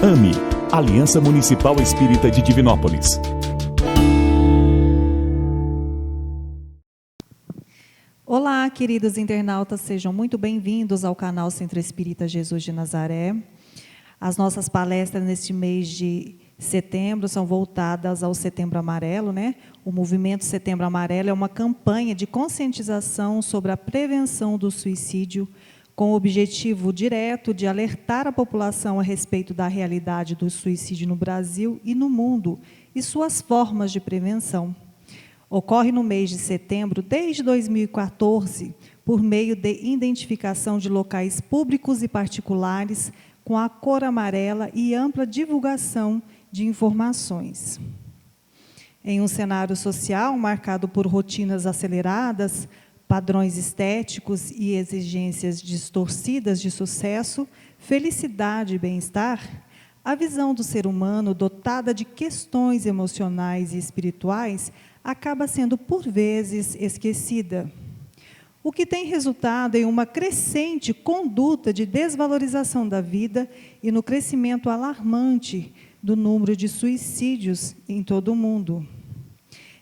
AME, Aliança Municipal Espírita de Divinópolis. Olá, queridos internautas, sejam muito bem-vindos ao canal Centro Espírita Jesus de Nazaré. As nossas palestras neste mês de setembro são voltadas ao Setembro Amarelo, né? O movimento Setembro Amarelo é uma campanha de conscientização sobre a prevenção do suicídio, com o objetivo direto de alertar a população a respeito da realidade do suicídio no Brasil e no mundo e suas formas de prevenção. Ocorre no mês de setembro, desde 2014, por meio de identificação de locais públicos e particulares com a cor amarela e ampla divulgação de informações. Em um cenário social marcado por rotinas aceleradas, padrões estéticos e exigências distorcidas de sucesso, felicidade e bem-estar, a visão do ser humano dotada de questões emocionais e espirituais acaba sendo, por vezes, esquecida, o que tem resultado em uma crescente conduta de desvalorização da vida e no crescimento alarmante do número de suicídios em todo o mundo.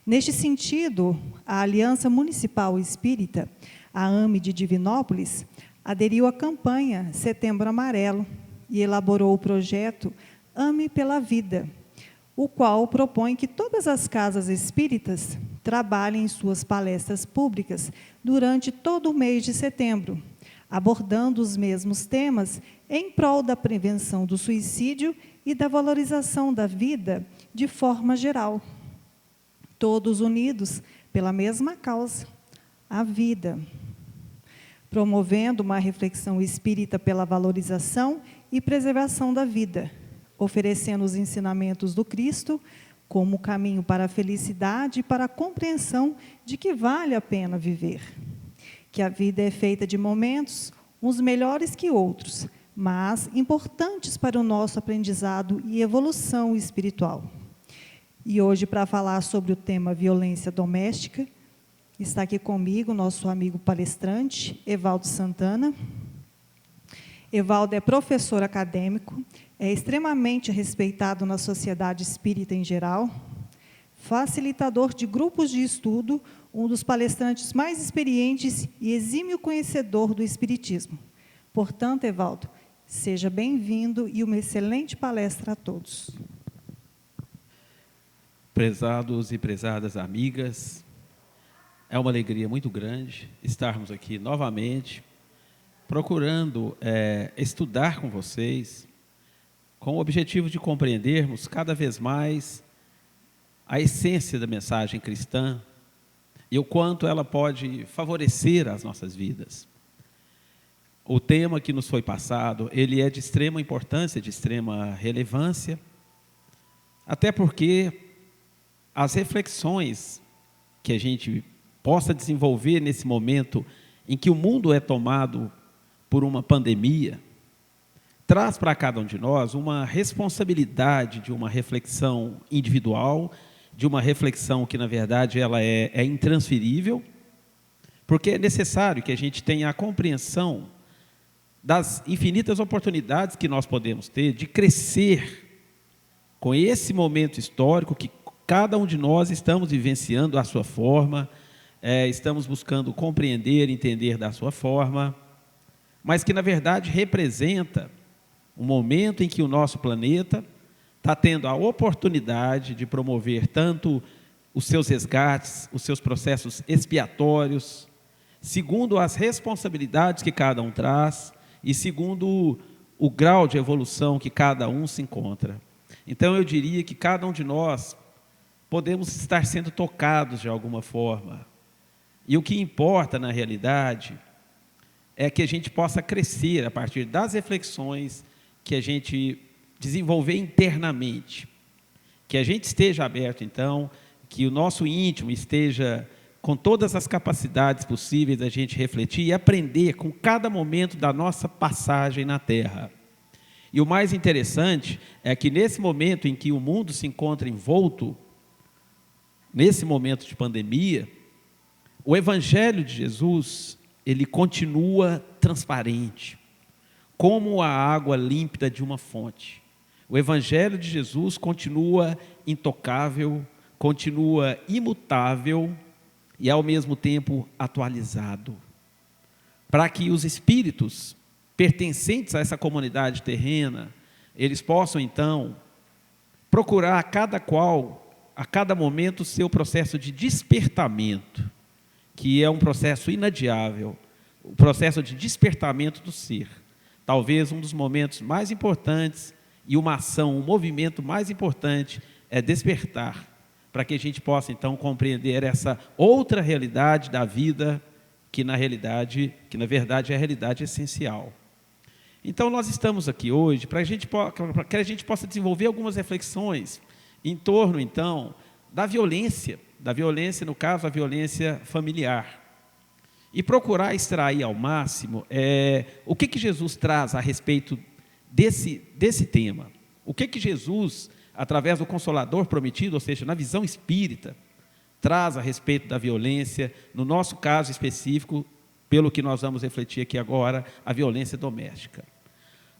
Neste sentido, a Aliança Municipal Espírita, a AME de Divinópolis, aderiu à campanha Setembro Amarelo e elaborou o projeto AME pela Vida, o qual propõe que todas as casas espíritas trabalhem em suas palestras públicas durante todo o mês de setembro, abordando os mesmos temas em prol da prevenção do suicídio e da valorização da vida de forma geral. Todos unidos pela mesma causa, a vida, promovendo uma reflexão espírita pela valorização e preservação da vida, oferecendo os ensinamentos do Cristo como caminho para a felicidade e para a compreensão de que vale a pena viver. Que a vida é feita de momentos, uns melhores que outros, mas importantes para o nosso aprendizado e evolução espiritual. E hoje, para falar sobre o tema violência doméstica, está aqui comigo nosso amigo palestrante, Evaldo Santana. Evaldo é professor acadêmico, é extremamente respeitado na sociedade espírita em geral, facilitador de grupos de estudo, um dos palestrantes mais experientes e exímio conhecedor do espiritismo. Portanto, Evaldo, seja bem-vindo e uma excelente palestra a todos. Prezados e prezadas amigas, é uma alegria muito grande estarmos aqui novamente, procurando estudar com vocês, com o objetivo de compreendermos cada vez mais a essência da mensagem cristã e o quanto ela pode favorecer as nossas vidas. O tema que nos foi passado, ele é de extrema importância, de extrema relevância, até porque as reflexões que a gente possa desenvolver nesse momento em que o mundo é tomado por uma pandemia, traz para cada um de nós uma responsabilidade de uma reflexão individual, de uma reflexão que, na verdade, ela é intransferível, porque é necessário que a gente tenha a compreensão das infinitas oportunidades que nós podemos ter de crescer com esse momento histórico que cada um de nós estamos vivenciando à sua forma, estamos buscando compreender, entender da sua forma, mas que, na verdade, representa um momento em que o nosso planeta está tendo a oportunidade de promover tanto os seus resgates, os seus processos expiatórios, segundo as responsabilidades que cada um traz e segundo o grau de evolução que cada um se encontra. Então, eu diria que cada um de nós podemos estar sendo tocados de alguma forma. E o que importa, na realidade, é que a gente possa crescer a partir das reflexões que a gente desenvolver internamente. Que a gente esteja aberto, então, que o nosso íntimo esteja com todas as capacidades possíveis da gente refletir e aprender com cada momento da nossa passagem na Terra. E o mais interessante é que nesse momento em que o mundo se encontra envolto, nesse momento de pandemia, o Evangelho de Jesus, ele continua transparente, como a água límpida de uma fonte. O Evangelho de Jesus continua intocável, continua imutável e, ao mesmo tempo, atualizado. Para que os espíritos pertencentes a essa comunidade terrena, eles possam, então, procurar a cada qual, a cada momento, o seu processo de despertamento, que é um processo inadiável, o processo de despertamento do ser. Talvez um dos momentos mais importantes e uma ação, um movimento mais importante é despertar, para que a gente possa, então, compreender essa outra realidade da vida, que na verdade é a realidade essencial. Então, nós estamos aqui hoje para que a gente possa desenvolver algumas reflexões em torno, então, da violência, no caso, a violência familiar. E procurar extrair ao máximo o que Jesus traz a respeito desse tema. O que Jesus, através do Consolador prometido, ou seja, na visão espírita, traz a respeito da violência, no nosso caso específico, pelo que nós vamos refletir aqui agora, a violência doméstica.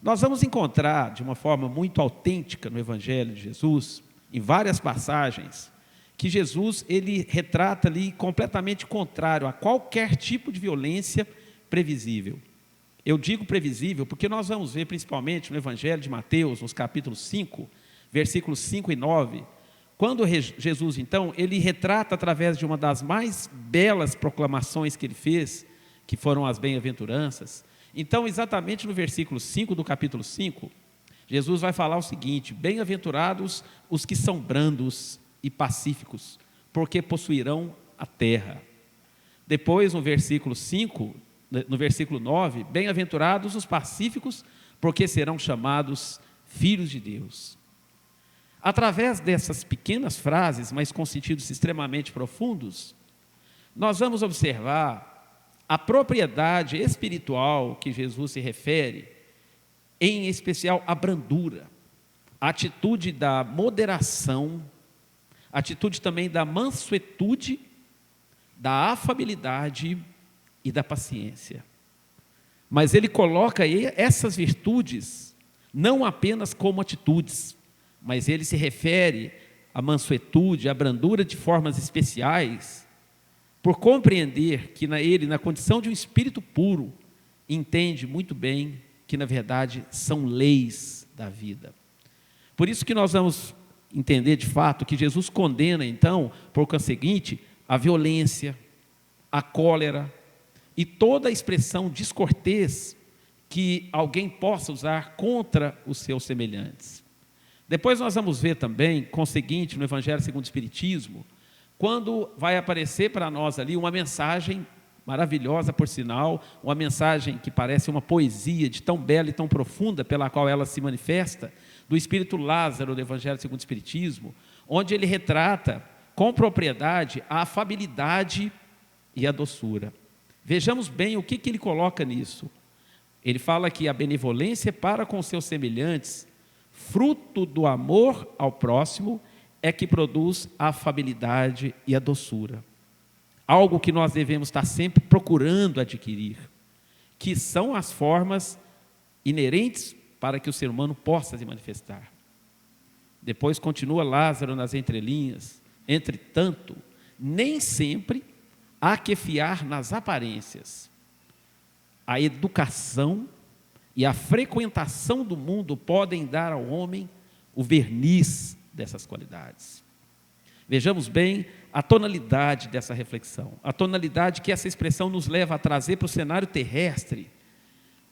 Nós vamos encontrar, de uma forma muito autêntica no Evangelho de Jesus, em várias passagens, que Jesus ele retrata ali completamente contrário a qualquer tipo de violência previsível. Eu digo previsível porque nós vamos ver principalmente no Evangelho de Mateus, nos capítulos 5, versículos 5 e 9, quando Jesus, então, ele retrata através de uma das mais belas proclamações que ele fez, que foram as bem-aventuranças. Então, exatamente no versículo 5 do capítulo 5, Jesus vai falar o seguinte: bem-aventurados os que são brandos e pacíficos, porque possuirão a terra. Depois, no versículo 5, no versículo 9, bem-aventurados os pacíficos, porque serão chamados filhos de Deus. Através dessas pequenas frases, mas com sentidos extremamente profundos, nós vamos observar a propriedade espiritual que Jesus se refere, em especial a brandura, a atitude da moderação, a atitude também da mansuetude, da afabilidade e da paciência. Mas ele coloca aí essas virtudes não apenas como atitudes, mas ele se refere à mansuetude, à brandura de formas especiais, por compreender que ele, na condição de um espírito puro, entende muito bem que, na verdade, são leis da vida. Por isso que nós vamos entender, de fato, que Jesus condena, então, por conseguinte, a violência, a cólera e toda a expressão descortês que alguém possa usar contra os seus semelhantes. Depois nós vamos ver também, conseguinte, no Evangelho segundo o Espiritismo, quando vai aparecer para nós ali uma mensagem maravilhosa, por sinal, uma mensagem que parece uma poesia de tão bela e tão profunda pela qual ela se manifesta, do Espírito Lázaro, do Evangelho segundo o Espiritismo, onde ele retrata com propriedade a afabilidade e a doçura. Vejamos bem o que ele coloca nisso. Ele fala que a benevolência para com seus semelhantes, fruto do amor ao próximo, é que produz a afabilidade e a doçura. Algo que nós devemos estar sempre procurando adquirir, que são as formas inerentes para que o ser humano possa se manifestar. Depois continua Lázaro nas entrelinhas: entretanto, nem sempre há que fiar nas aparências. A educação e a frequentação do mundo podem dar ao homem o verniz dessas qualidades. Vejamos bem a tonalidade dessa reflexão, a tonalidade que essa expressão nos leva a trazer para o cenário terrestre.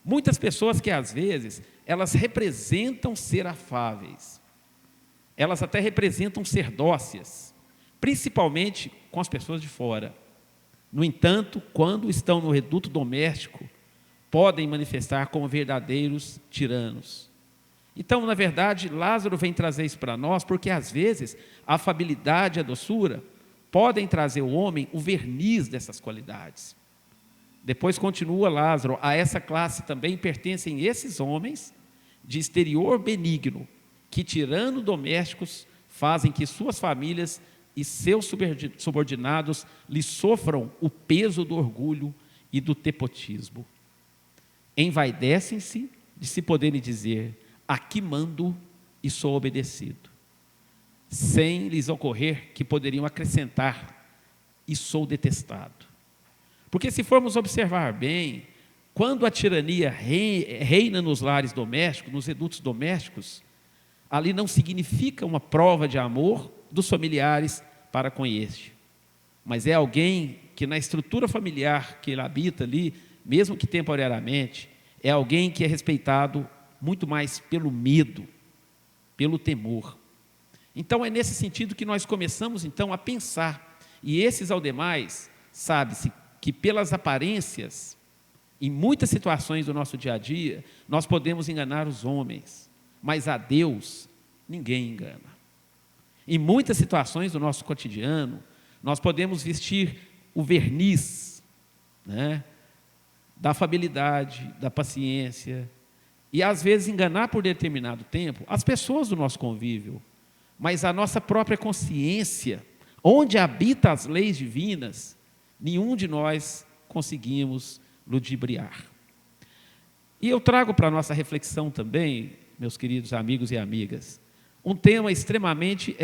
Muitas pessoas que, às vezes, elas representam ser afáveis, elas até representam ser dóceis, principalmente com as pessoas de fora. No entanto, quando estão no reduto doméstico, podem manifestar como verdadeiros tiranos. Então, na verdade, Lázaro vem trazer isso para nós, porque às vezes a afabilidade e a doçura podem trazer ao homem o verniz dessas qualidades. Depois continua Lázaro: a essa classe também pertencem esses homens de exterior benigno, que tirando domésticos fazem que suas famílias e seus subordinados lhe sofram o peso do orgulho e do tepotismo. Envaidecem-se de se poderem dizer: aqui mando e sou obedecido, sem lhes ocorrer que poderiam acrescentar, e sou detestado. Porque se formos observar bem, quando a tirania reina nos lares domésticos, nos redutos domésticos, ali não significa uma prova de amor dos familiares para com este, mas é alguém que na estrutura familiar que ele habita ali, mesmo que temporariamente, é alguém que é respeitado muito mais pelo medo, pelo temor. Então é nesse sentido que nós começamos então a pensar, e esses ao demais, sabe-se que pelas aparências, em muitas situações do nosso dia a dia, nós podemos enganar os homens, mas a Deus ninguém engana. Em muitas situações do nosso cotidiano, nós podemos vestir o verniz, né, da afabilidade, da paciência, e às vezes enganar por determinado tempo as pessoas do nosso convívio, mas a nossa própria consciência, onde habita as leis divinas, nenhum de nós conseguimos ludibriar. E eu trago para a nossa reflexão também, meus queridos amigos e amigas, um tema extremamente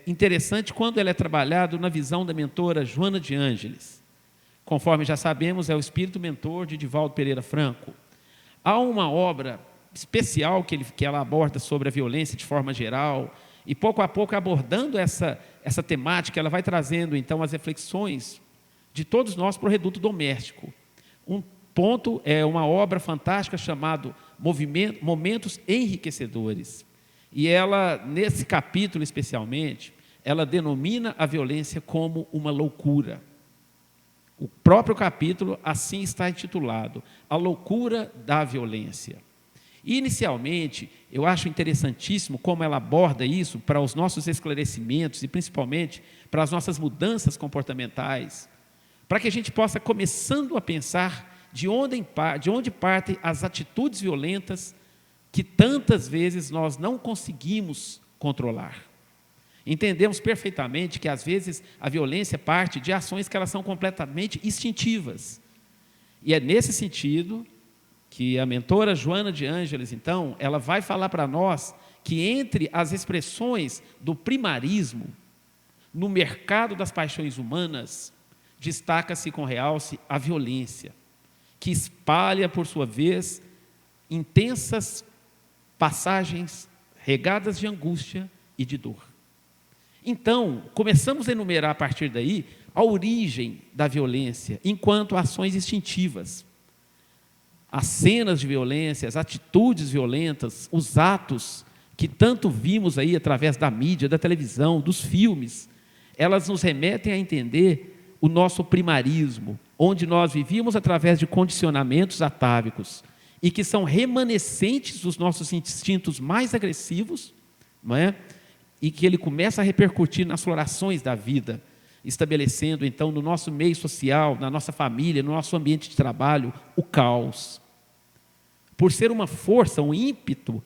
interessante quando ele é trabalhado na visão da mentora Joana de Ângeles. Conforme já sabemos, é o espírito mentor de Divaldo Pereira Franco. Há uma obra especial que ela aborda sobre a violência de forma geral, e pouco a pouco abordando essa temática, ela vai trazendo então as reflexões de todos nós para o reduto doméstico. Um ponto é uma obra fantástica chamada Momentos Enriquecedores. E ela, nesse capítulo especialmente, ela denomina a violência como uma loucura. O próprio capítulo assim está intitulado, A Loucura da Violência. E, inicialmente, eu acho interessantíssimo como ela aborda isso para os nossos esclarecimentos e principalmente para as nossas mudanças comportamentais, para que a gente possa começando a pensar de onde partem as atitudes violentas que tantas vezes nós não conseguimos controlar. Entendemos perfeitamente que às vezes a violência parte de ações que elas são completamente instintivas. E é nesse sentido que a mentora Joana de Ângeles, então, ela vai falar para nós que entre as expressões do primarismo, no mercado das paixões humanas, destaca-se com realce a violência, que espalha, por sua vez, intensas passagens regadas de angústia e de dor. Então, começamos a enumerar a partir daí a origem da violência, enquanto ações instintivas. As cenas de violência, as atitudes violentas, os atos que tanto vimos aí através da mídia, da televisão, dos filmes, elas nos remetem a entender o nosso primarismo, onde nós vivíamos através de condicionamentos atávicos e que são remanescentes dos nossos instintos mais agressivos, não é? E que ele começa a repercutir nas florações da vida, estabelecendo então no nosso meio social, na nossa família, no nosso ambiente de trabalho, o caos. Por ser uma força, um ímpeto,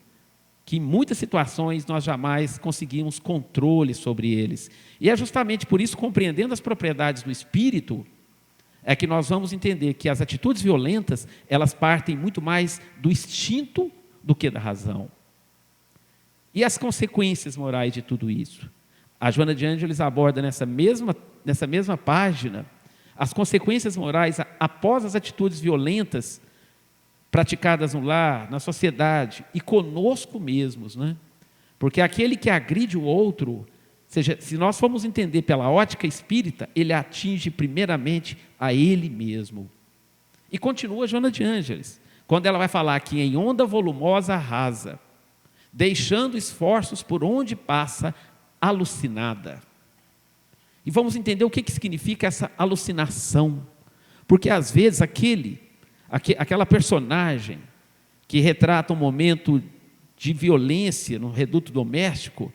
que em muitas situações nós jamais conseguimos controle sobre eles. E é justamente por isso, compreendendo as propriedades do espírito, é que nós vamos entender que as atitudes violentas, elas partem muito mais do instinto do que da razão. E as consequências morais de tudo isso? A Joana de Ângeles aborda nessa mesma página as consequências morais após as atitudes violentas praticadas no lar, na sociedade e conosco mesmos, né? Porque aquele que agride o outro, ou seja, se nós formos entender pela ótica espírita, ele atinge primeiramente a ele mesmo. E continua Joana de Ângeles, quando ela vai falar que em onda volumosa rasa, deixando esforços por onde passa, alucinada. E vamos entender o que significa essa alucinação, porque às vezes aquela personagem que retrata um momento de violência no reduto doméstico,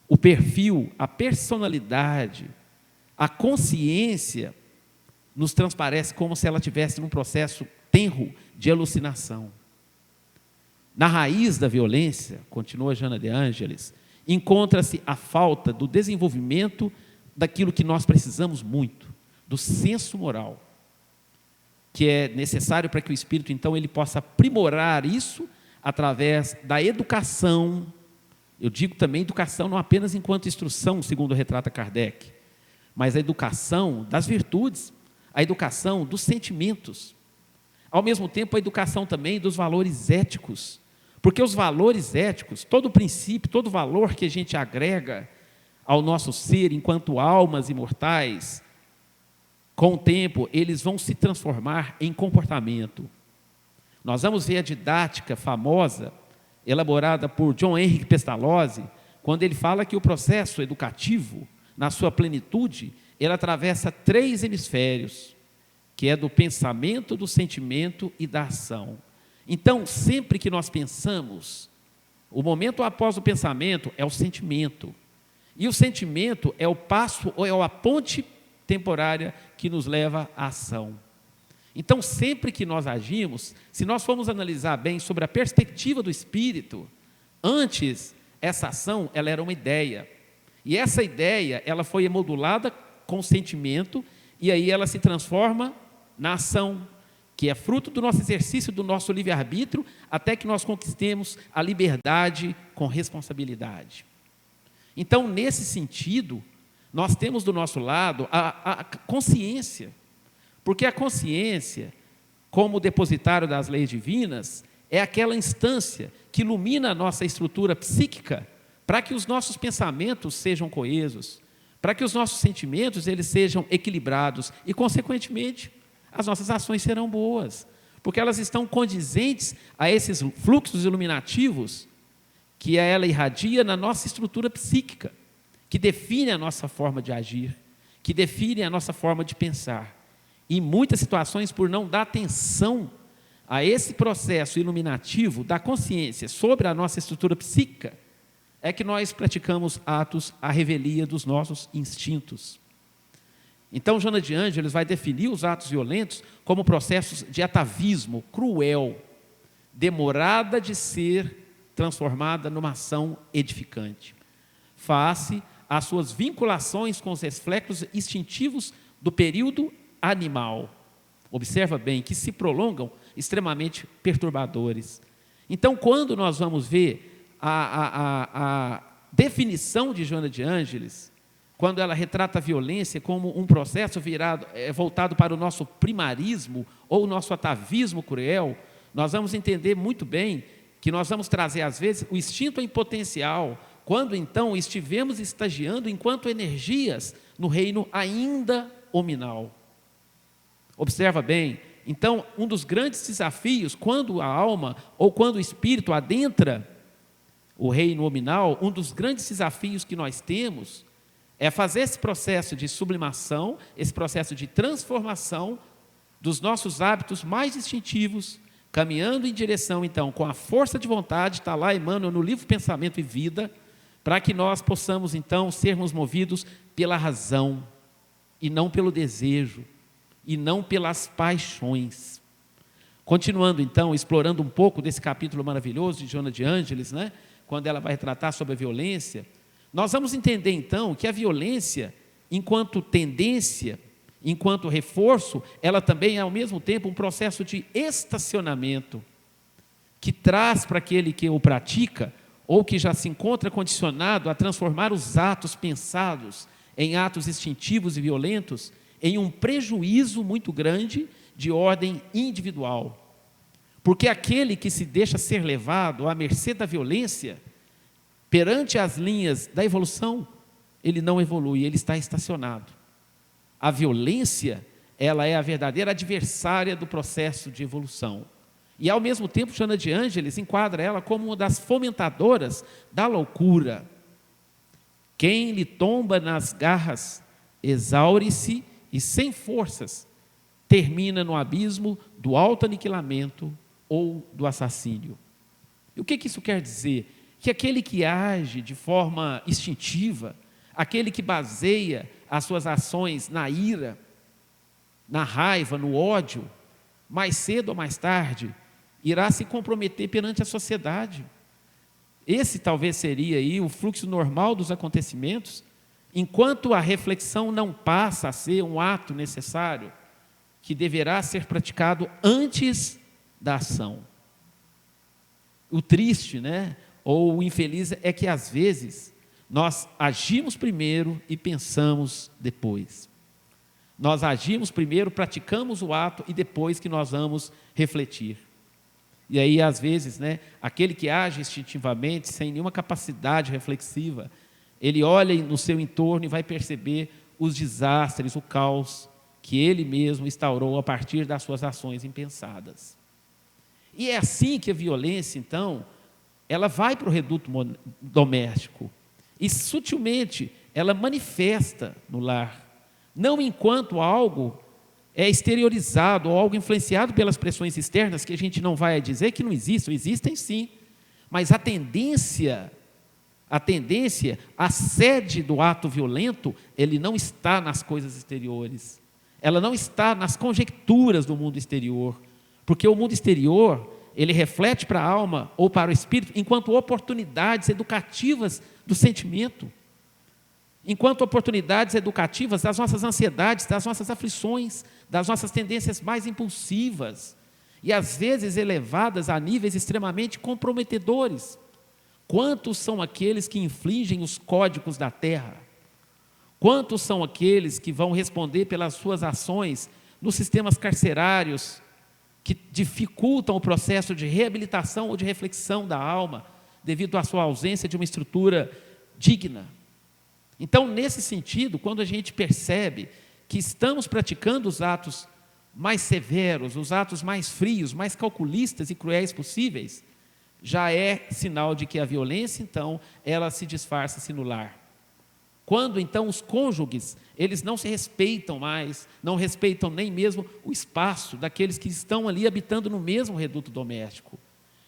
o perfil, a personalidade, a consciência, nos transparece como se ela estivesse num processo tenro de alucinação. Na raiz da violência, continua Joana de Ângeles, encontra-se a falta do desenvolvimento daquilo que nós precisamos muito, do senso moral, que é necessário para que o espírito, então, ele possa aprimorar isso através da educação Eu digo também educação não apenas enquanto instrução, segundo retrata Kardec, mas a educação das virtudes, a educação dos sentimentos. Ao mesmo tempo, a educação também dos valores éticos. Porque os valores éticos, todo princípio, todo valor que a gente agrega ao nosso ser enquanto almas imortais, com o tempo, eles vão se transformar em comportamento. Nós vamos ver a didática famosa, elaborada por John Henrique Pestalozzi, quando ele fala que o processo educativo, na sua plenitude, ele atravessa 3 hemisférios, que é do pensamento, do sentimento e da ação. Então, sempre que nós pensamos, o momento após o pensamento é o sentimento. E o sentimento é o passo, ou é a ponte temporária que nos leva à ação. Então, sempre que nós agimos, se nós formos analisar bem sobre a perspectiva do espírito, antes, essa ação, ela era uma ideia. E essa ideia, ela foi emodulada com o sentimento, e aí ela se transforma na ação, que é fruto do nosso exercício, do nosso livre-arbítrio, até que nós conquistemos a liberdade com responsabilidade. Então, nesse sentido, nós temos do nosso lado a consciência, porque a consciência, como depositário das leis divinas, é aquela instância que ilumina a nossa estrutura psíquica para que os nossos pensamentos sejam coesos, para que os nossos sentimentos eles sejam equilibrados e, consequentemente, as nossas ações serão boas, porque elas estão condizentes a esses fluxos iluminativos que ela irradia na nossa estrutura psíquica, que define a nossa forma de agir, que define a nossa forma de pensar. E em muitas situações, por não dar atenção a esse processo iluminativo da consciência sobre a nossa estrutura psíquica, é que nós praticamos atos à revelia dos nossos instintos. Então, Joana de Ângeles vai definir os atos violentos como processos de atavismo cruel, demorada de ser transformada numa ação edificante, face às suas vinculações com os reflexos instintivos do período animal. Observa bem que se prolongam extremamente perturbadores. Então, quando nós vamos ver a definição de Joana de Ângeles, quando ela retrata a violência como um processo voltado para o nosso primarismo ou o nosso atavismo cruel, nós vamos entender muito bem que nós vamos trazer, às vezes, o instinto em potencial, quando então estivemos estagiando enquanto energias no reino ainda hominal. Observa bem, então, um dos grandes desafios, quando a alma ou quando o espírito adentra o reino hominal, um dos grandes desafios que nós temos é fazer esse processo de sublimação, esse processo de transformação dos nossos hábitos mais instintivos, caminhando em direção, então, com a força de vontade, está lá Emmanuel no livro Pensamento e Vida, para que nós possamos, então, sermos movidos pela razão, e não pelo desejo, e não pelas paixões. Continuando, então, explorando um pouco desse capítulo maravilhoso de Joana de Ângeles, né, quando ela vai tratar sobre a violência, nós vamos entender, então, que a violência, enquanto tendência, enquanto reforço, ela também é, ao mesmo tempo, um processo de estacionamento, que traz para aquele que o pratica, ou que já se encontra condicionado a transformar os atos pensados em atos instintivos e violentos, em um prejuízo muito grande de ordem individual. Porque aquele que se deixa ser levado à mercê da violência, perante as linhas da evolução, ele não evolui, ele está estacionado. A violência, ela é a verdadeira adversária do processo de evolução. E, ao mesmo tempo, Joana de Ângeles enquadra ela como uma das fomentadoras da loucura. Quem lhe tomba nas garras, exaure-se e, sem forças, termina no abismo do autoaniquilamento ou do assassínio. E o que isso quer dizer? Que aquele que age de forma instintiva, aquele que baseia as suas ações na ira, na raiva, no ódio, mais cedo ou mais tarde, irá se comprometer perante a sociedade. Esse talvez seria aí o fluxo normal dos acontecimentos, enquanto a reflexão não passa a ser um ato necessário, que deverá ser praticado antes da ação. O triste, né? ou o infeliz é que às vezes nós agimos primeiro e pensamos depois. Nós agimos primeiro, praticamos o ato e depois que nós vamos refletir. E aí, às vezes, aquele que age instintivamente, sem nenhuma capacidade reflexiva, ele olha no seu entorno e vai perceber os desastres, o caos que ele mesmo instaurou a partir das suas ações impensadas. E é assim que a violência, então, ela vai para o reduto doméstico. E, sutilmente, ela manifesta no lar. Não enquanto algo é exteriorizado ou algo influenciado pelas pressões externas, que a gente não vai dizer que não existem, existem sim. Mas a tendência, a sede do ato violento, ele não está nas coisas exteriores. Ela não está nas conjecturas do mundo exterior. Porque o mundo exterior, ele reflete para a alma ou para o espírito, enquanto oportunidades educativas do sentimento. Enquanto oportunidades educativas das nossas ansiedades, das nossas aflições, das nossas tendências mais impulsivas e às vezes elevadas a níveis extremamente comprometedores. Quantos são aqueles que infligem os códigos da terra? Quantos são aqueles que vão responder pelas suas ações nos sistemas carcerários que dificultam o processo de reabilitação ou de reflexão da alma devido à sua ausência de uma estrutura digna? Então, nesse sentido, quando a gente percebe que estamos praticando os atos mais severos, os atos mais frios, mais calculistas e cruéis possíveis, já é sinal de que a violência, então, ela se disfarça-se no lar. Quando, então, os cônjuges, eles não se respeitam mais, não respeitam nem mesmo o espaço daqueles que estão ali habitando no mesmo reduto doméstico,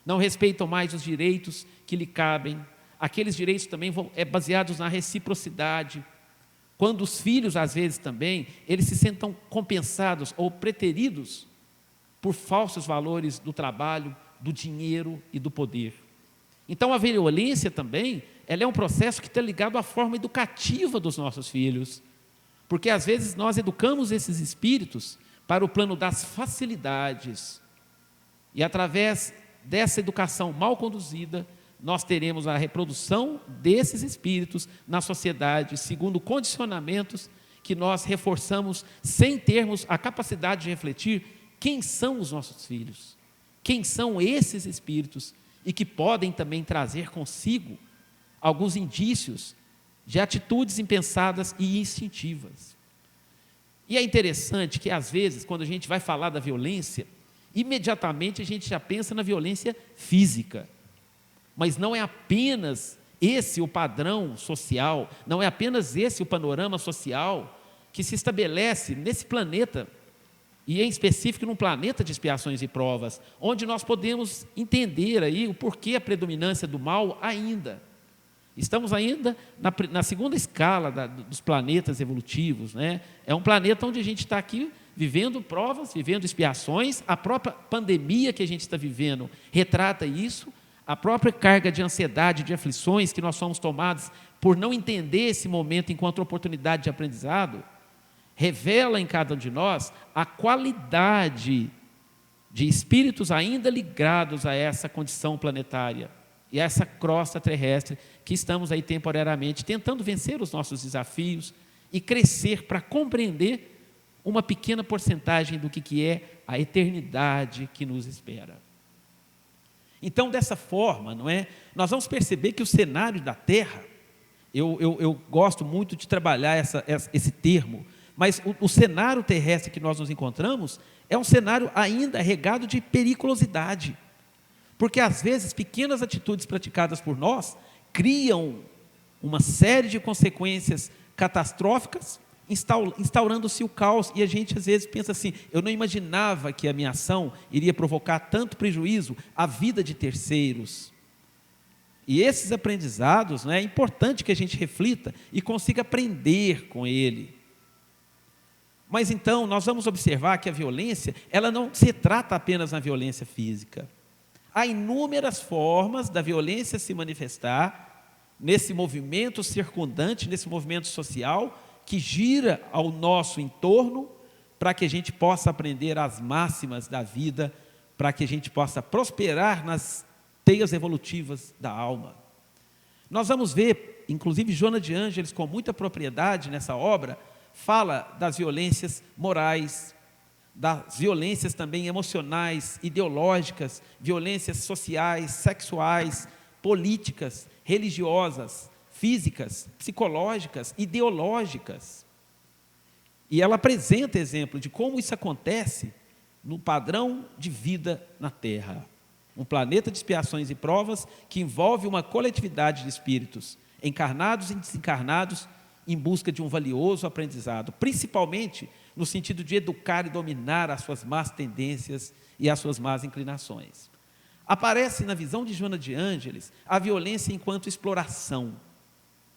não respeitam mais os direitos que lhe cabem. Aqueles direitos também baseados na reciprocidade. Quando os filhos, às vezes também, eles se sentem compensados ou preteridos por falsos valores do trabalho, do dinheiro e do poder. Então, a violência também, ela é um processo que está ligado à forma educativa dos nossos filhos. Porque, às vezes, nós educamos esses espíritos para o plano das facilidades. E, através dessa educação mal conduzida, nós teremos a reprodução desses espíritos na sociedade, segundo condicionamentos que nós reforçamos sem termos a capacidade de refletir quem são os nossos filhos, quem são esses espíritos e que podem também trazer consigo alguns indícios de atitudes impensadas e instintivas. E é interessante que, às vezes, quando a gente vai falar da violência, imediatamente a gente já pensa na violência física. Mas não é apenas esse o padrão social, não é apenas esse o panorama social que se estabelece nesse planeta, e em específico num planeta de expiações e provas, onde nós podemos entender aí o porquê a predominância do mal ainda. Estamos ainda na segunda escala dos planetas evolutivos, É um planeta onde a gente está aqui vivendo provas, vivendo expiações, a própria pandemia que a gente está vivendo retrata isso. A própria carga de ansiedade, de aflições que nós somos tomados por não entender esse momento enquanto oportunidade de aprendizado, revela em cada um de nós a qualidade de espíritos ainda ligados a essa condição planetária e a essa crosta terrestre que estamos aí temporariamente tentando vencer os nossos desafios e crescer para compreender uma pequena porcentagem do que é a eternidade que nos espera. Então, dessa forma, nós vamos perceber que o cenário da Terra, eu gosto muito de trabalhar esse termo, mas o cenário terrestre que nós nos encontramos é um cenário ainda regado de periculosidade, porque às vezes pequenas atitudes praticadas por nós criam uma série de consequências catastróficas, instaurando-se o caos, e a gente às vezes pensa assim, eu não imaginava que a minha ação iria provocar tanto prejuízo à vida de terceiros. E esses aprendizados, é importante que a gente reflita e consiga aprender com ele. Mas então, nós vamos observar que a violência, ela não se trata apenas na violência física. Há inúmeras formas da violência se manifestar nesse movimento circundante, nesse movimento social, que gira ao nosso entorno, para que a gente possa aprender as máximas da vida, para que a gente possa prosperar nas teias evolutivas da alma. Nós vamos ver, inclusive Joana de Ângeles, com muita propriedade nessa obra, fala das violências morais, das violências também emocionais, ideológicas, violências sociais, sexuais, políticas, religiosas, físicas, psicológicas, ideológicas. E ela apresenta exemplo de como isso acontece no padrão de vida na Terra. Um planeta de expiações e provas que envolve uma coletividade de espíritos, encarnados e desencarnados, em busca de um valioso aprendizado, principalmente no sentido de educar e dominar as suas más tendências e as suas más inclinações. Aparece na visão de Joana de Ângeles a violência enquanto exploração.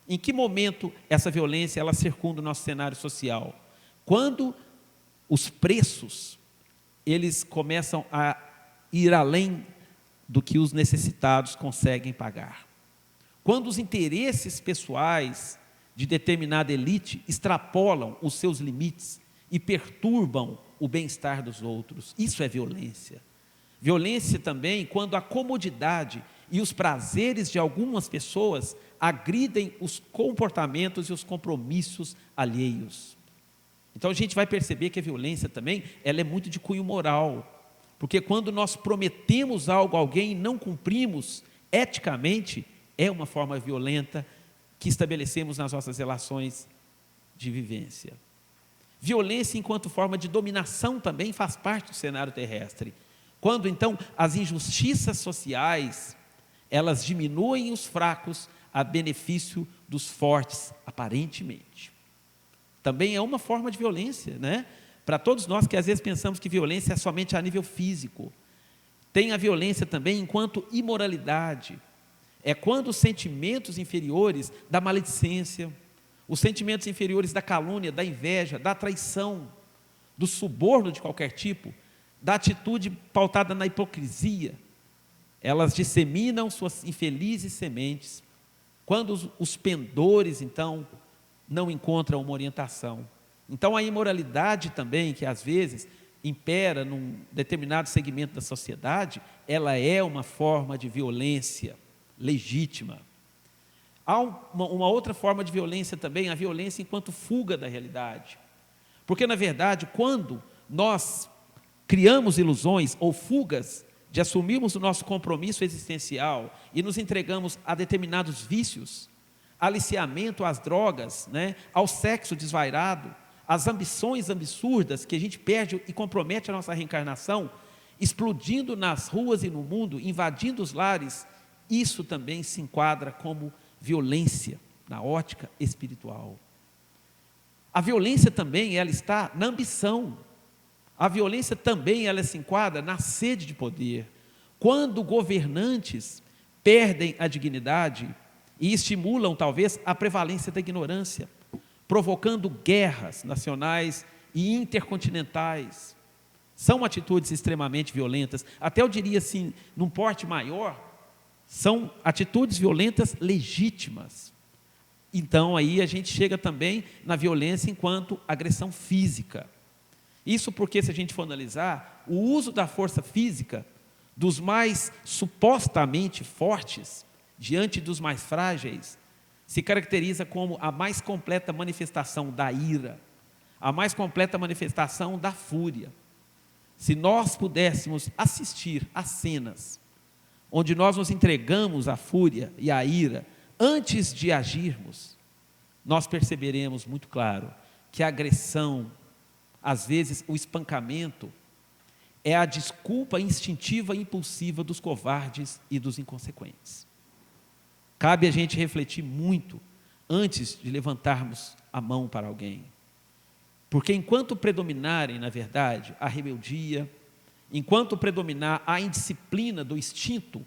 Em que momento essa violência ela circunda o nosso cenário social? Quando os preços eles começam a ir além do que os necessitados conseguem pagar. Quando os interesses pessoais de determinada elite extrapolam os seus limites e perturbam o bem-estar dos outros. Isso é violência. Violência também quando a comodidade e os prazeres de algumas pessoas agridem os comportamentos e os compromissos alheios. Então a gente vai perceber que a violência também, ela é muito de cunho moral, porque quando nós prometemos algo a alguém e não cumprimos, eticamente, é uma forma violenta que estabelecemos nas nossas relações de vivência. Violência enquanto forma de dominação também faz parte do cenário terrestre. Quando então as injustiças sociais, elas diminuem os fracos a benefício dos fortes, aparentemente. Também é uma forma de violência, né? Para todos nós que às vezes pensamos que violência é somente a nível físico. Tem a violência também enquanto imoralidade. É quando os sentimentos inferiores da maledicência, os sentimentos inferiores da calúnia, da inveja, da traição, do suborno de qualquer tipo, da atitude pautada na hipocrisia, elas disseminam suas infelizes sementes. Quando os pendores, então, não encontram uma orientação. Então, a imoralidade também, que às vezes impera num determinado segmento da sociedade, ela é uma forma de violência legítima. Há uma outra forma de violência também, a violência enquanto fuga da realidade. Porque, na verdade, quando nós criamos ilusões ou fugas de assumirmos o nosso compromisso existencial e nos entregamos a determinados vícios, aliciamento às drogas, né, ao sexo desvairado, às ambições absurdas que a gente perde e compromete a nossa reencarnação, explodindo nas ruas e no mundo, invadindo os lares, isso também se enquadra como violência na ótica espiritual. A violência também, ela está na ambição. A violência também, ela se enquadra na sede de poder. Quando governantes perdem a dignidade e estimulam, talvez, a prevalência da ignorância, provocando guerras nacionais e intercontinentais. São atitudes extremamente violentas. Até eu diria assim, num porte maior, são atitudes violentas legítimas. Então, aí a gente chega também na violência enquanto agressão física. Isso porque, se a gente for analisar, o uso da força física dos mais supostamente fortes, diante dos mais frágeis, se caracteriza como a mais completa manifestação da ira, a mais completa manifestação da fúria. Se nós pudéssemos assistir a cenas onde nós nos entregamos à fúria e à ira, antes de agirmos, nós perceberemos muito claro que a agressão, às vezes o espancamento, é a desculpa instintiva e impulsiva dos covardes e dos inconsequentes. Cabe a gente refletir muito antes de levantarmos a mão para alguém. Porque enquanto predominarem, na verdade, a rebeldia, enquanto predominar a indisciplina do instinto,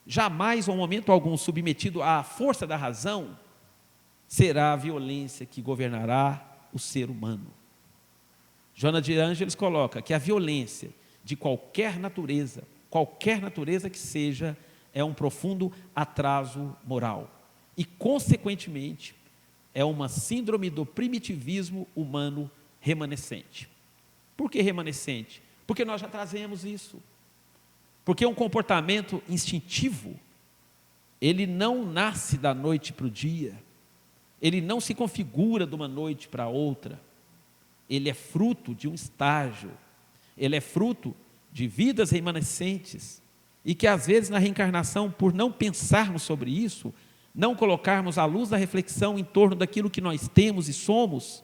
jamais, ou momento algum, submetido à força da razão, será a violência que governará o ser humano. Joana de Ângeles coloca que a violência de qualquer natureza que seja, é um profundo atraso moral. E, consequentemente, é uma síndrome do primitivismo humano remanescente. Por que remanescente? Porque nós já trazemos isso. Porque um comportamento instintivo, ele não nasce da noite para o dia, ele não se configura de uma noite para outra, ele é fruto de um estágio, ele é fruto de vidas remanescentes, e que às vezes na reencarnação, por não pensarmos sobre isso, não colocarmos a luz da reflexão em torno daquilo que nós temos e somos,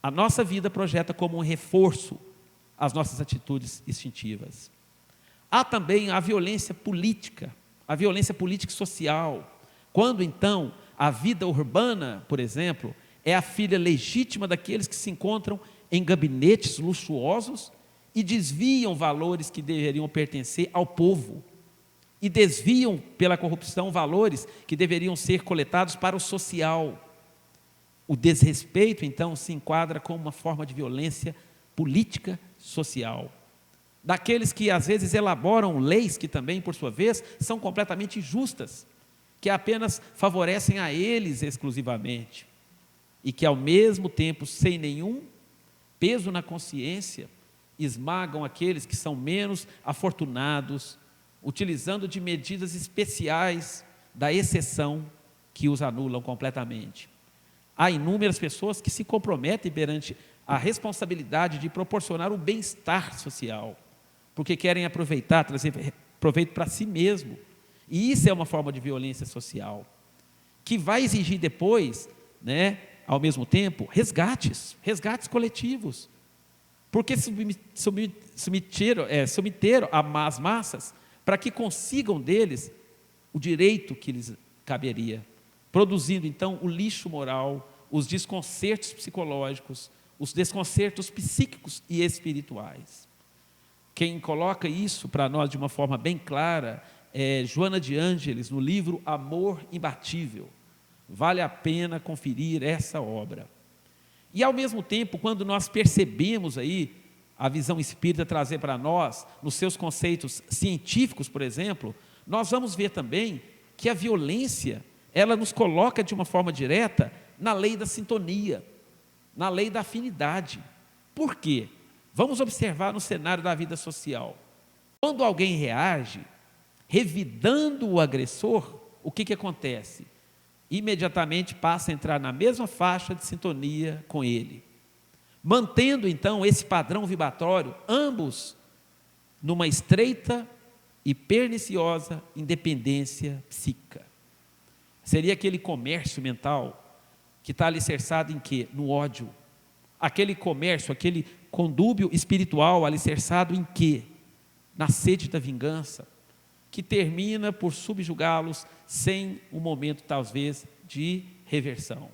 a nossa vida projeta como um reforço às nossas atitudes instintivas. Há também a violência política e social, quando então a vida urbana, por exemplo, é a filha legítima daqueles que se encontram em gabinetes luxuosos e desviam valores que deveriam pertencer ao povo, e desviam pela corrupção valores que deveriam ser coletados para o social. O desrespeito, então, se enquadra como uma forma de violência política social. Daqueles que às vezes elaboram leis que também, por sua vez, são completamente injustas, que apenas favorecem a eles exclusivamente, e que ao mesmo tempo, sem nenhum peso na consciência, esmagam aqueles que são menos afortunados, utilizando de medidas especiais da exceção que os anulam completamente. Há inúmeras pessoas que se comprometem perante a responsabilidade de proporcionar o bem-estar social, porque querem aproveitar, trazer proveito para si mesmo. E isso é uma forma de violência social, que vai exigir depois, ao mesmo tempo, resgates coletivos, porque submeteram as massas para que consigam deles o direito que lhes caberia, produzindo então o lixo moral, os desconcertos psicológicos, os desconcertos psíquicos e espirituais. Quem coloca isso para nós de uma forma bem clara é Joana de Ângeles, no livro Amor Imbatível. Vale a pena conferir essa obra. E ao mesmo tempo, quando nós percebemos aí a visão espírita trazer para nós, nos seus conceitos científicos, por exemplo, nós vamos ver também que a violência, ela nos coloca de uma forma direta na lei da sintonia, na lei da afinidade. Por quê? Vamos observar no cenário da vida social. Quando alguém reage, revidando o agressor, o que acontece? Imediatamente passa a entrar na mesma faixa de sintonia com ele, mantendo então esse padrão vibratório, ambos numa estreita e perniciosa independência psíquica. Seria aquele comércio mental que está alicerçado em quê? No ódio. Aquele comércio, aquele condúbio espiritual alicerçado em quê? Na sede da vingança, que termina por subjugá-los sem um momento, talvez, de reversão.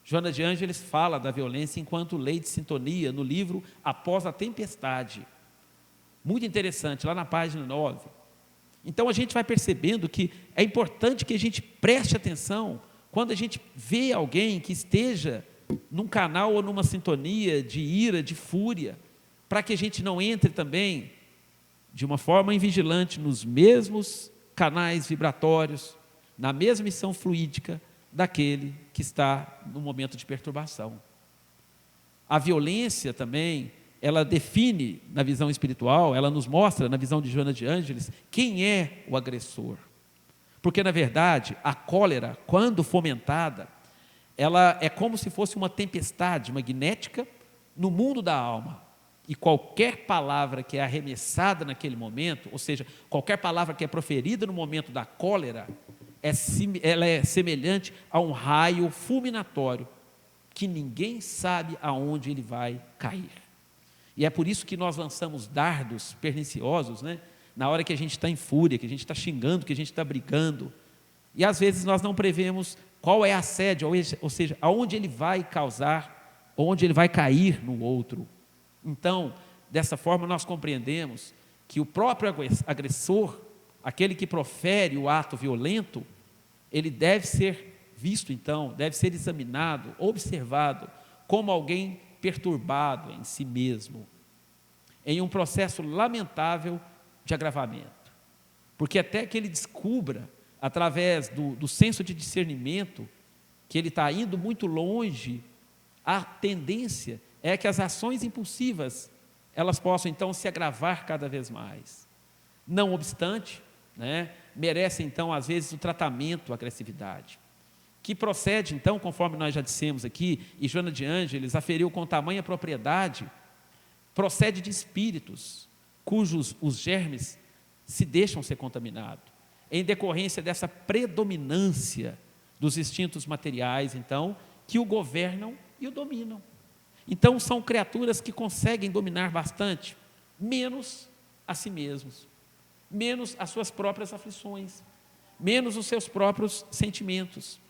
Joana de Ângeles fala da violência enquanto lei de sintonia no livro Após a Tempestade. Muito interessante, lá na página 9. Então a gente vai percebendo que é importante que a gente preste atenção quando a gente vê alguém que esteja num canal ou numa sintonia de ira, de fúria, para que a gente não entre também de uma forma invigilante nos mesmos canais vibratórios, na mesma missão fluídica daquele que está no momento de perturbação. A violência também, ela define na visão espiritual, ela nos mostra na visão de Joana de Ângeles quem é o agressor. Porque na verdade, a cólera, quando fomentada, ela é como se fosse uma tempestade magnética no mundo da alma. E qualquer palavra que é arremessada naquele momento, ou seja, qualquer palavra que é proferida no momento da cólera, ela é semelhante a um raio fulminatório, que ninguém sabe aonde ele vai cair. E é por isso que nós lançamos dardos perniciosos, na hora que a gente está em fúria, que a gente está xingando, que a gente está brigando. E às vezes nós não prevemos qual é a sede, ou seja, aonde ele vai causar, onde ele vai cair no outro. Então, dessa forma nós compreendemos que o próprio agressor, aquele que profere o ato violento, ele deve ser visto então, deve ser examinado, observado, como alguém perturbado em si mesmo, em um processo lamentável de agravamento. Porque até que ele descubra, através do senso de discernimento, que ele está indo muito longe, a tendência é que as ações impulsivas, elas possam então se agravar cada vez mais. Não obstante, né, merece então às vezes o tratamento, a agressividade, que procede então, conforme nós já dissemos aqui, e Joana de Ângeles aferiu com tamanha propriedade, procede de espíritos cujos os germes se deixam ser contaminados, em decorrência dessa predominância dos instintos materiais, então, que o governam e o dominam. Então, são criaturas que conseguem dominar bastante, menos a si mesmos, menos as suas próprias aflições, menos os seus próprios sentimentos.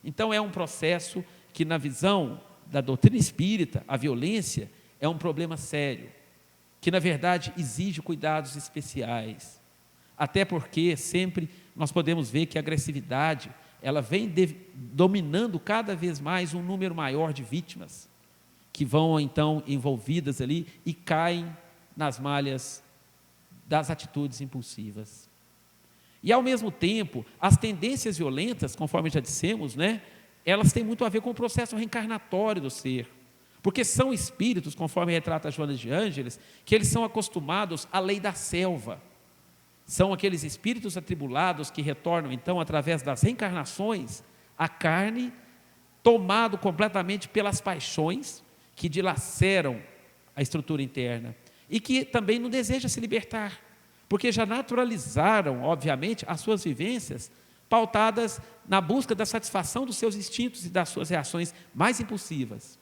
Então, é um processo que, na visão da doutrina espírita, a violência é um problema sério, que, na verdade, exige cuidados especiais. Até porque sempre nós podemos ver que a agressividade, ela vem dominando cada vez mais um número maior de vítimas, que vão, então, envolvidas ali e caem nas malhas das atitudes impulsivas. E, ao mesmo tempo, as tendências violentas, conforme já dissemos, né, elas têm muito a ver com o processo reencarnatório do ser, porque são espíritos, conforme retrata Joana de Ângeles, que eles são acostumados à lei da selva. São aqueles espíritos atribulados que retornam, então, através das reencarnações, à carne, tomado completamente pelas paixões que dilaceram a estrutura interna e que também não deseja se libertar, porque já naturalizaram, obviamente, as suas vivências pautadas na busca da satisfação dos seus instintos e das suas reações mais impulsivas.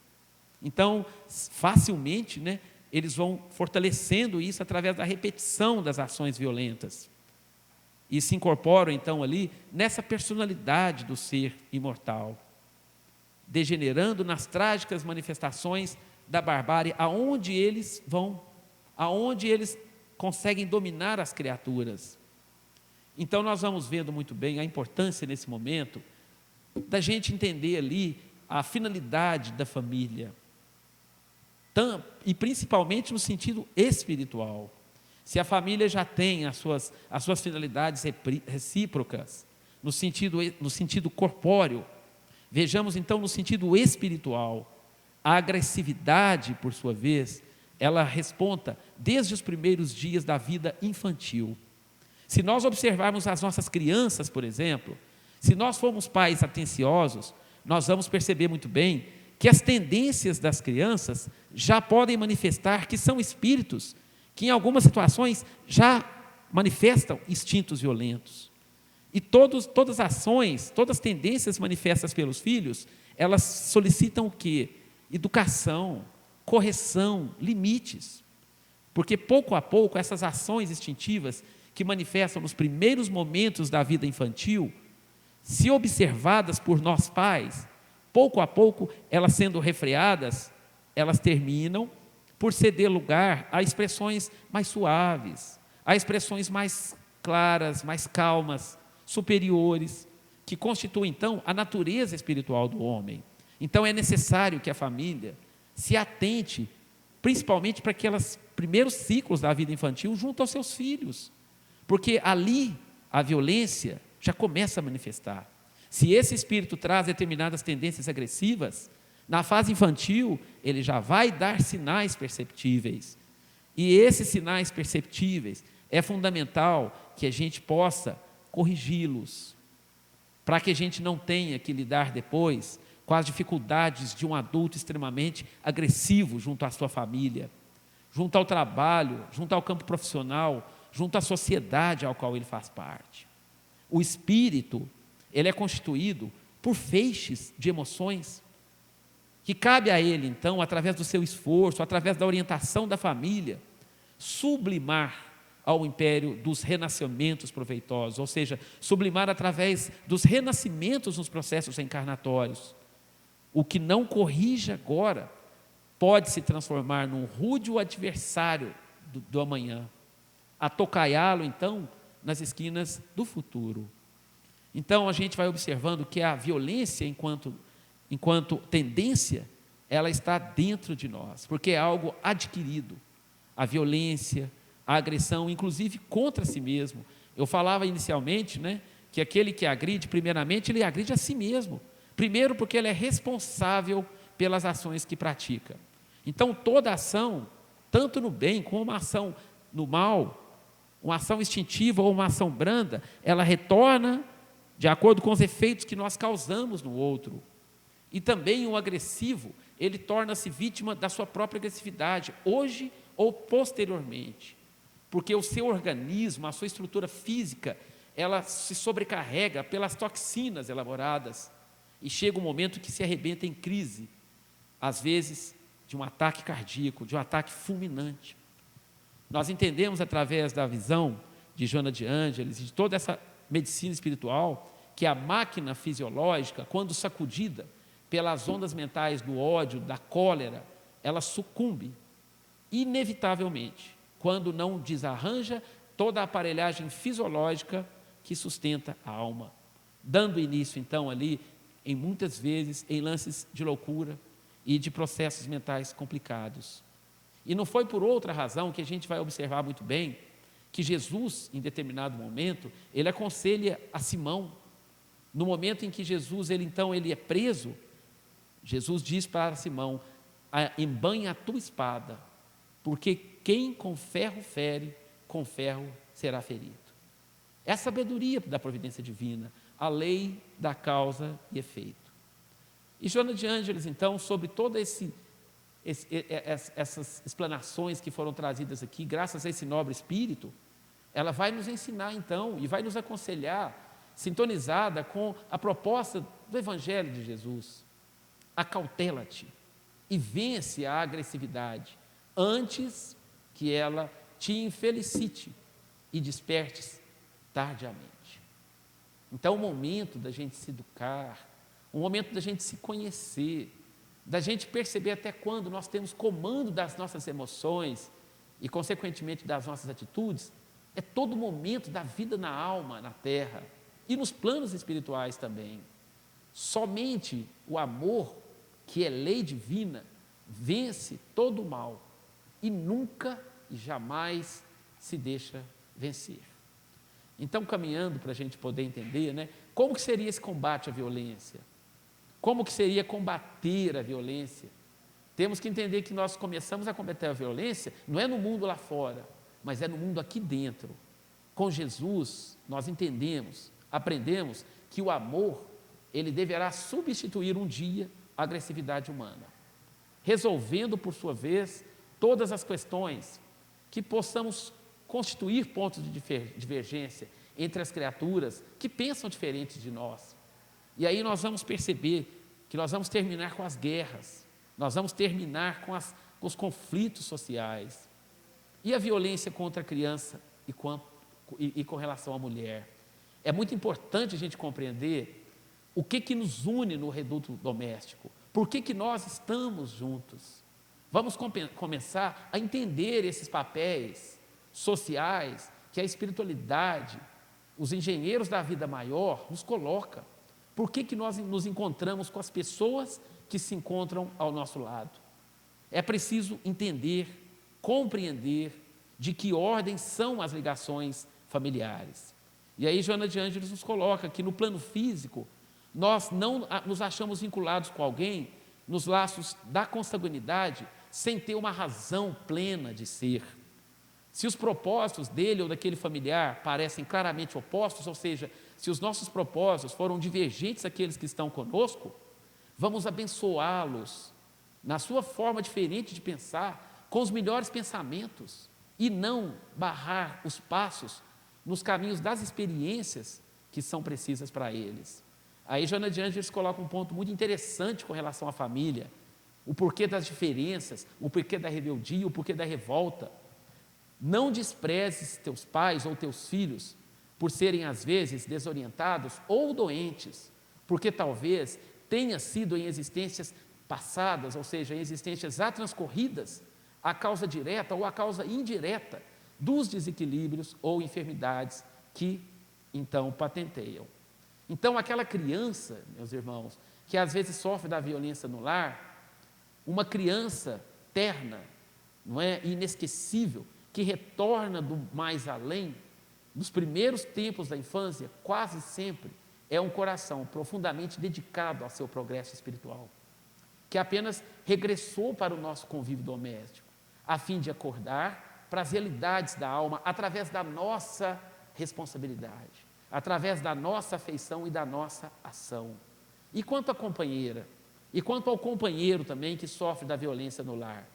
Então, facilmente, né, eles vão fortalecendo isso através da repetição das ações violentas e se incorporam, então, ali nessa personalidade do ser imortal, degenerando nas trágicas manifestações da barbárie, aonde eles vão, aonde eles conseguem dominar as criaturas. Então, nós vamos vendo muito bem a importância, nesse momento, da gente entender ali a finalidade da família, e principalmente no sentido espiritual. Se a família já tem as suas finalidades recíprocas, no sentido corpóreo, vejamos então no sentido espiritual. A agressividade, por sua vez, ela responda desde os primeiros dias da vida infantil. Se nós observarmos as nossas crianças, por exemplo, se nós formos pais atenciosos, nós vamos perceber muito bem que as tendências das crianças já podem manifestar que são espíritos que, em algumas situações, já manifestam instintos violentos. E todas as ações, todas as tendências manifestas pelos filhos, elas solicitam o quê? Educação, correção, limites. Porque, pouco a pouco, essas ações instintivas que manifestam nos primeiros momentos da vida infantil, se observadas por nós pais, pouco a pouco, elas sendo refreadas, elas terminam por ceder lugar a expressões mais suaves, a expressões mais claras, mais calmas, superiores, que constituem, então, a natureza espiritual do homem. Então, é necessário que a família se atente, principalmente para aqueles primeiros ciclos da vida infantil, junto aos seus filhos, porque ali a violência já começa a manifestar. Se esse espírito traz determinadas tendências agressivas, na fase infantil, ele já vai dar sinais perceptíveis. E esses sinais perceptíveis, é fundamental que a gente possa corrigi-los, para que a gente não tenha que lidar depois com as dificuldades de um adulto extremamente agressivo junto à sua família, junto ao trabalho, junto ao campo profissional, junto à sociedade ao qual ele faz parte. O espírito, ele é constituído por feixes de emoções, que cabe a ele, então, através do seu esforço, através da orientação da família, sublimar ao império dos renascimentos proveitosos, ou seja, sublimar através dos renascimentos nos processos reencarnatórios. O que não corrige agora, pode se transformar num rude adversário do amanhã, atocaiá-lo, então, nas esquinas do futuro. Então, a gente vai observando que a violência, enquanto tendência, ela está dentro de nós, porque é algo adquirido. A violência, a agressão, inclusive contra si mesmo. Eu falava inicialmente, né, que aquele que agride, primeiramente, ele agride a si mesmo. Primeiro, porque ele é responsável pelas ações que pratica. Então, toda ação, tanto no bem como a ação no mal, uma ação instintiva ou uma ação branda, ela retorna de acordo com os efeitos que nós causamos no outro. E também o agressivo, ele torna-se vítima da sua própria agressividade, hoje ou posteriormente, porque o seu organismo, a sua estrutura física, ela se sobrecarrega pelas toxinas elaboradas e chega um momento que se arrebenta em crise, às vezes de um ataque cardíaco, de um ataque fulminante. Nós entendemos através da visão de Joana de Ângeles e de toda essa medicina espiritual que a máquina fisiológica, quando sacudida pelas ondas mentais do ódio, da cólera, ela sucumbe inevitavelmente, quando não desarranja toda a aparelhagem fisiológica que sustenta a alma, dando início então ali, em muitas vezes, em lances de loucura e de processos mentais complicados. E não foi por outra razão que a gente vai observar muito bem que Jesus, em determinado momento, ele aconselha a Simão, no momento em que Jesus, ele é preso, Jesus diz para Simão, embanha a tua espada, porque quem com ferro fere, com ferro será ferido. É a sabedoria da providência divina, a lei da causa e efeito. E Joana de Ângeles, então, sobre todas essas explanações que foram trazidas aqui, graças a esse nobre espírito, ela vai nos ensinar, então, e vai nos aconselhar, sintonizada com a proposta do Evangelho de Jesus. Acautela-te e vence a agressividade antes que ela te infelicite e despertes tardiamente. Então, o momento da gente se educar, o momento da gente se conhecer, da gente perceber até quando nós temos comando das nossas emoções e, consequentemente, das nossas atitudes, é todo momento da vida na alma, na terra e nos planos espirituais também. Somente o amor, que é lei divina, vence todo o mal e nunca e jamais se deixa vencer. Então, caminhando para a gente poder entender, né, como que seria esse combate à violência? Como que seria combater a violência? Temos que entender que nós começamos a combater a violência, não é no mundo lá fora, mas é no mundo aqui dentro. Com Jesus, nós entendemos, aprendemos que o amor, ele deverá substituir um dia a agressividade humana, resolvendo, por sua vez, todas as questões que possamos constituir pontos de divergência entre as criaturas que pensam diferentes de nós. E aí nós vamos perceber que nós vamos terminar com as guerras, nós vamos terminar com os conflitos sociais. E a violência contra a criança e com relação à mulher. É muito importante a gente compreender o que nos une no reduto doméstico, por que nós estamos juntos. Vamos começar a entender esses papéis sociais que a espiritualidade, os engenheiros da vida maior nos coloca. Por que nós nos encontramos com as pessoas que se encontram ao nosso lado? É preciso entender, compreender de que ordem são as ligações familiares. E aí Joana de Ângeles nos coloca que no plano físico, nós não nos achamos vinculados com alguém nos laços da consanguinidade sem ter uma razão plena de ser. Se os propósitos dele ou daquele familiar parecem claramente opostos, ou seja, se os nossos propósitos foram divergentes daqueles que estão conosco, vamos abençoá-los na sua forma diferente de pensar, com os melhores pensamentos, e não barrar os passos nos caminhos das experiências que são precisas para eles. Aí Joana de Ângeles coloca um ponto muito interessante com relação à família, o porquê das diferenças, o porquê da rebeldia, o porquê da revolta. Não desprezes teus pais ou teus filhos por serem às vezes desorientados ou doentes, porque talvez tenha sido em existências passadas, ou seja, em existências já transcorridas, a causa direta ou a causa indireta dos desequilíbrios ou enfermidades que então patenteiam. Então, aquela criança, meus irmãos, que às vezes sofre da violência no lar, uma criança terna, não é, inesquecível, que retorna do mais além, nos primeiros tempos da infância, quase sempre, é um coração profundamente dedicado ao seu progresso espiritual, que apenas regressou para o nosso convívio doméstico, a fim de acordar, para as realidades da alma através da nossa responsabilidade, através da nossa afeição e da nossa ação. E quanto à companheira, e quanto ao companheiro também que sofre da violência no lar,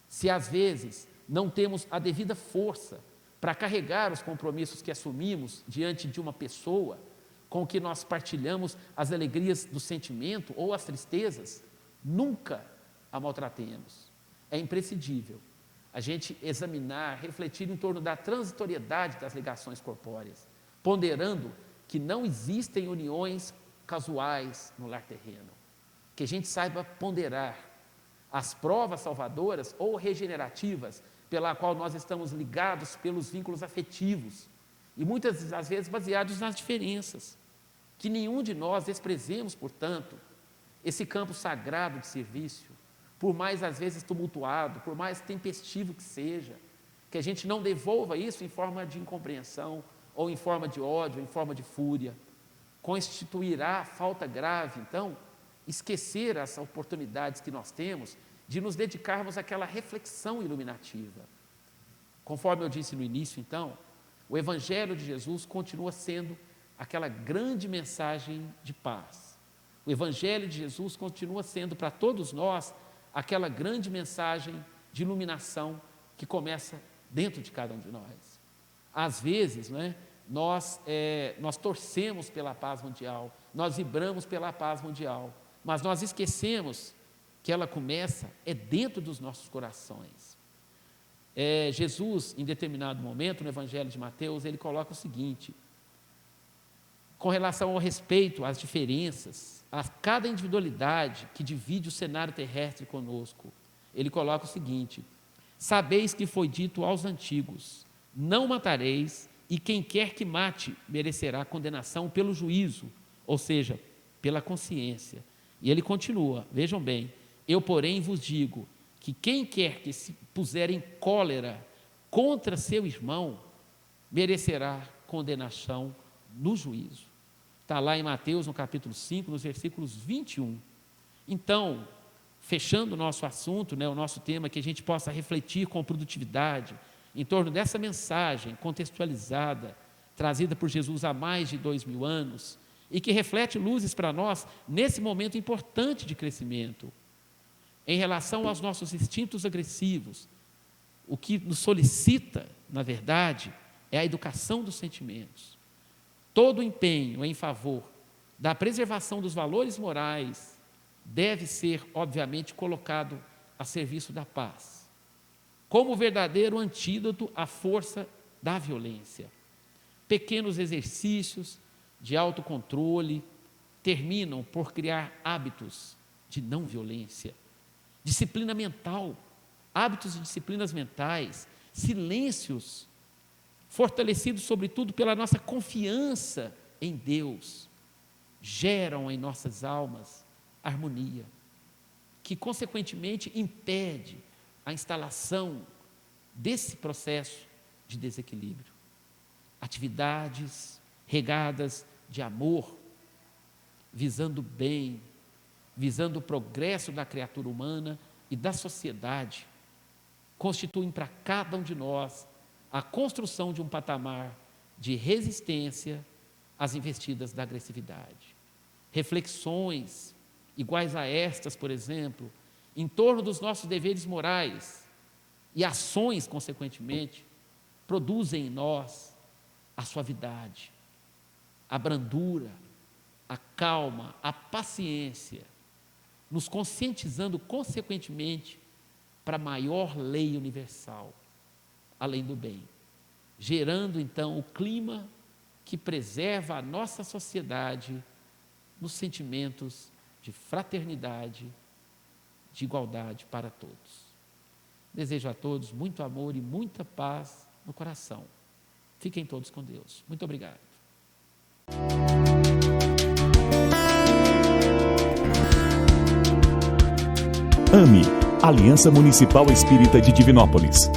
se às vezes não temos a devida força para carregar os compromissos que assumimos diante de uma pessoa com que nós partilhamos as alegrias do sentimento ou as tristezas, nunca a maltratemos. É imprescindível a gente examinar, refletir em torno da transitoriedade das ligações corpóreas, ponderando que não existem uniões casuais no lar terreno, que a gente saiba ponderar as provas salvadoras ou regenerativas pela qual nós estamos ligados pelos vínculos afetivos e muitas das vezes baseados nas diferenças, que nenhum de nós desprezemos, portanto, esse campo sagrado de serviço, por mais às vezes tumultuado, por mais tempestivo que seja, que a gente não devolva isso em forma de incompreensão, ou em forma de ódio, ou em forma de fúria. Constituirá falta grave, então, esquecer as oportunidades que nós temos de nos dedicarmos àquela reflexão iluminativa. Conforme eu disse no início, então, o Evangelho de Jesus continua sendo aquela grande mensagem de paz. O Evangelho de Jesus continua sendo para todos nós aquela grande mensagem de iluminação que começa dentro de cada um de nós. Às vezes, nós torcemos pela paz mundial, nós vibramos pela paz mundial, mas nós esquecemos que ela começa dentro dos nossos corações. Jesus, em determinado momento, no Evangelho de Mateus, ele coloca o seguinte, com relação ao respeito às diferenças, a cada individualidade que divide o cenário terrestre conosco, ele coloca o seguinte: sabeis que foi dito aos antigos, não matareis, e quem quer que mate merecerá condenação pelo juízo, ou seja, pela consciência. E ele continua, vejam bem, eu porém vos digo que quem quer que se puser em cólera contra seu irmão, merecerá condenação no juízo. Está lá em Mateus, no capítulo 5, nos versículos 21. Então, fechando o nosso assunto, o nosso tema, que a gente possa refletir com produtividade em torno dessa mensagem contextualizada, trazida por Jesus há mais de 2000 anos, e que reflete luzes para nós nesse momento importante de crescimento. Em relação aos nossos instintos agressivos, o que nos solicita, na verdade, é a educação dos sentimentos. Todo o empenho em favor da preservação dos valores morais deve ser, obviamente, colocado a serviço da paz, como verdadeiro antídoto à força da violência. Pequenos exercícios de autocontrole terminam por criar hábitos de não violência, disciplina mental, hábitos de disciplinas mentais, silêncios, fortalecidos sobretudo pela nossa confiança em Deus, geram em nossas almas harmonia, que consequentemente impede a instalação desse processo de desequilíbrio. Atividades regadas de amor, visando o bem, visando o progresso da criatura humana e da sociedade, constituem para cada um de nós a construção de um patamar de resistência às investidas da agressividade. Reflexões iguais a estas, por exemplo, em torno dos nossos deveres morais e ações, consequentemente, produzem em nós a suavidade, a brandura, a calma, a paciência, nos conscientizando, consequentemente, para a maior lei universal, a lei do bem, gerando, então, o clima que preserva a nossa sociedade nos sentimentos de fraternidade, de igualdade para todos. Desejo a todos muito amor e muita paz no coração. Fiquem todos com Deus. Muito obrigado. AME, Aliança Municipal Espírita de Divinópolis.